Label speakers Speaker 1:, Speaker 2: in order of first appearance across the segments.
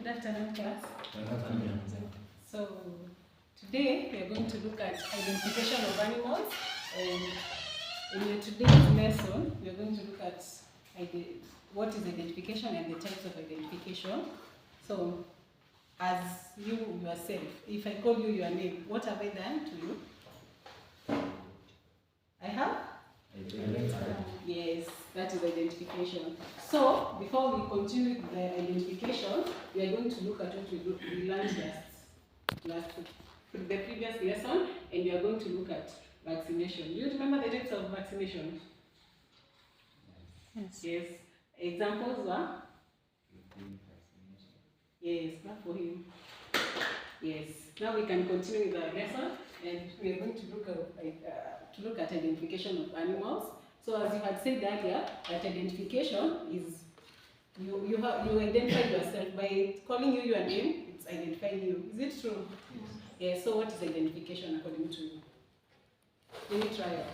Speaker 1: Good afternoon, class. Good afternoon. So today we are going to look at identification of animals, and in today's lesson we are going to look at what is identification and the types of identification. So as you yourself, if I call you your name, what have I done to you? I have? Yes, that is identification. So, before we continue with the identification, we are going to look at what we learned the previous lesson, and we are going to look at vaccination. Do you remember the types of vaccination? Yes. Yes. Examples were? Yes, not for him. Yes. Now we can continue with our lesson, and we are going to look at identification of animals. So as you had said earlier, that identification is you identify yourself by calling you your name. It's identifying you. Is it true? Yes. Yeah. So what is identification according to you? Let me try it.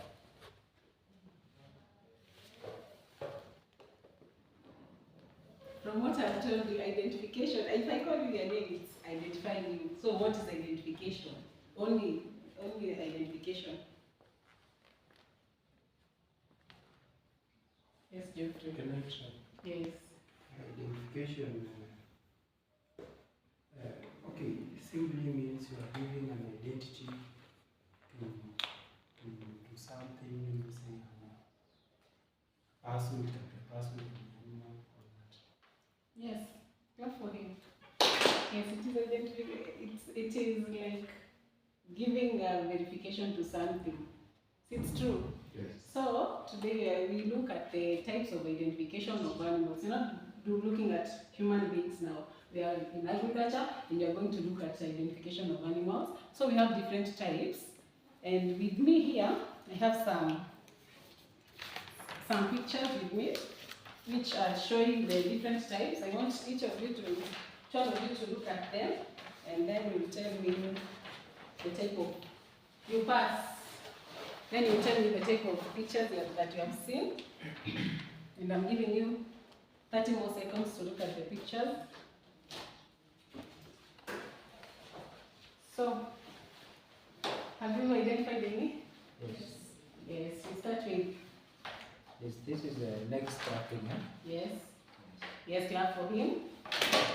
Speaker 1: From what I've told you, identification. If I call you your name, it's identifying you. So what is identification? Only identification. Yes, Geoffrey.
Speaker 2: Can I try?
Speaker 1: Yes.
Speaker 2: Identification, okay, simply means you are giving an identity to something, you say a person, a person, animal, or that.
Speaker 1: Yes, go for him. Yes, it is identification. It is like giving a verification to something. It's true.
Speaker 2: Yes.
Speaker 1: So today we look at the types of identification of animals. We're not looking at human beings now. We are in agriculture, and we are going to look at identification of animals. So we have different types, and with me here, I have some pictures with me, which are showing the different types. I want each of you to look at them, and then you tell me the type of you pass. Then you tell me the type of pictures that you have seen, and I'm giving you 30 more seconds to look at the pictures. So, have you identified any?
Speaker 2: Yes.
Speaker 1: Yes, we start with.
Speaker 3: Yes, this is the leg strapping, huh?
Speaker 1: Yes. Yes, clap for him.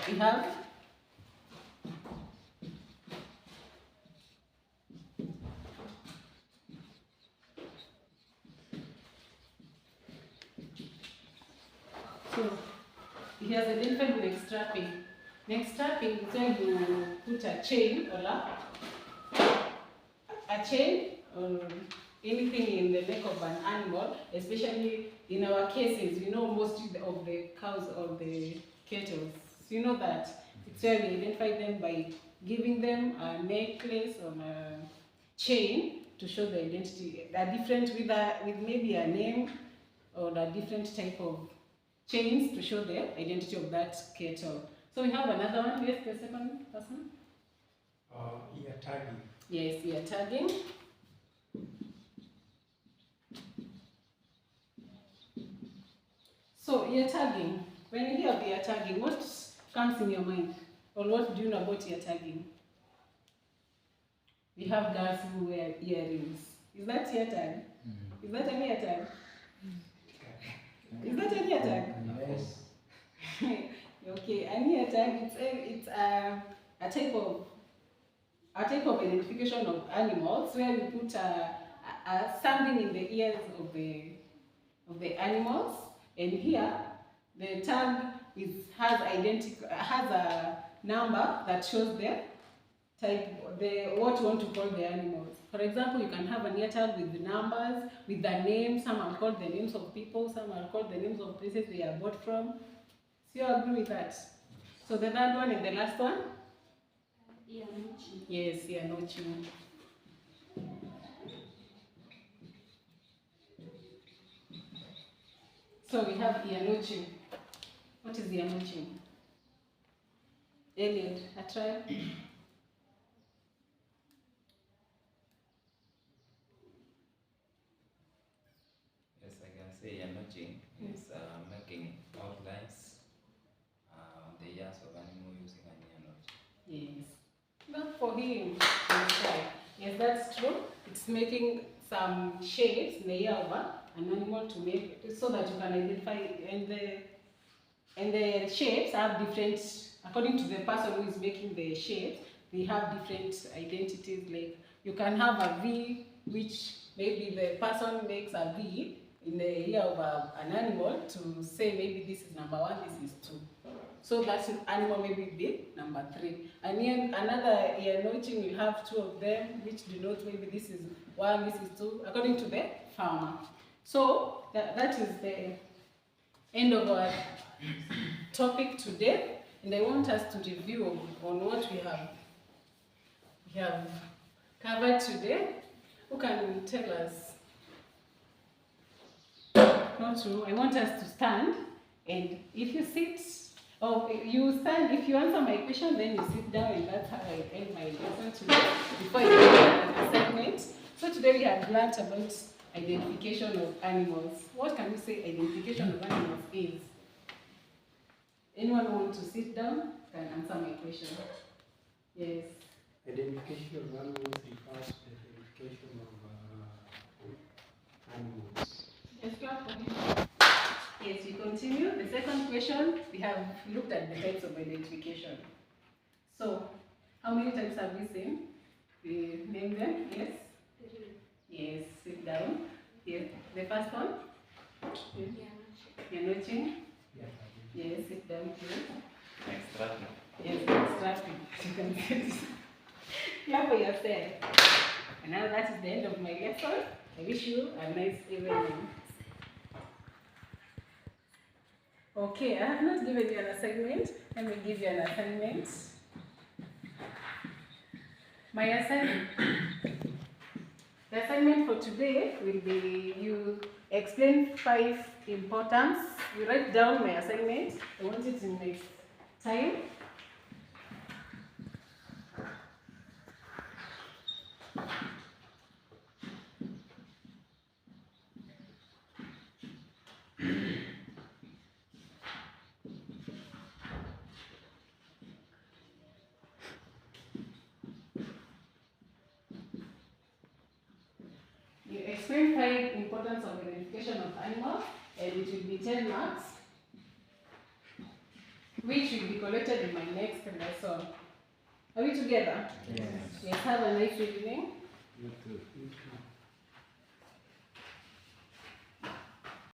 Speaker 1: We have. So, he has identified neck strapping. Neck strapping is when you put a chain or a chain or anything in the neck of an animal, especially in our cases, most of the cows or the cattle. So you know that it's where we identify them by giving them a necklace or a chain to show the identity. They're different with maybe a name or a different type of chains to show the identity of that cattle. So we have another one. Yes, the second person.
Speaker 2: Ear tagging.
Speaker 1: Yes, ear tagging. So ear tagging. When you hear of ear tagging, what comes in your mind, or what do you know about ear tagging? We have girls who wear earrings. Is that ear tag? Mm-hmm. Is that an ear tag? Is that an ear tag?
Speaker 3: Yes.
Speaker 1: Okay, an ear tag. It's a type of identification of animals where we put something in the ears of the animals, and here the tag has a number that shows the type, what you want to call the animals. For example, you can have an ear tag with the numbers, with the names. Some are called the names of people, some are called the names of places they are bought from. So you agree with that? So the third one and the last one? Yes, Ianochi. So we have Ianochi. What is Ianochi? Elliot, a try.
Speaker 4: Yes, I can say Ianochi is making outlines on the ears of animal using a
Speaker 1: for him. Yes, that's true. It's making some shapes in the ear of an animal to make it so that you can identify it. And the shapes have different, according to the person who is making the shapes, they have different identities. Like you can have a V, which maybe the person makes a V in the ear of an animal to say maybe this is number 1, this is 2. So that animal maybe be number 3. And then another ear notching will have 2 of them, which denote maybe this is 1, this is 2, according to the farmer. So that is the end of our topic today, and I want us to review on what we have covered today. Who can tell us? Not true. I want us to stand, and if you sit, or you stand, if you answer my question, then you sit down, and that's how I end my lesson today, before I do an assignment. So today we have learned about identification of animals. What can we say identification of animals is? Anyone want to sit down can answer my question. Yes.
Speaker 2: Identification of animals refers to the identification of animals.
Speaker 1: Yes, clap for him. Yes, we continue. The second question, we have looked at the types of identification. So, how many types have we seen? We name them, yes? Yes, sit down. Yes, the first one? You're notching? Yes, sit down, please.
Speaker 4: Extract.
Speaker 1: Yes, extracting. You can sit. Clap for yourself. And now that is the end of my lesson. I wish you a nice evening. Okay, I have not given you an assignment. Let me give you an assignment. My assignment. The assignment for today will be you explain 5 importance. You write down my assignment. I want it in next time. You explain 5 importance of identification of animals, and it will be 10 marks, which will be collected in my next lesson. Are we together?
Speaker 3: Yes.
Speaker 1: Yes, have a nice evening.
Speaker 3: You too.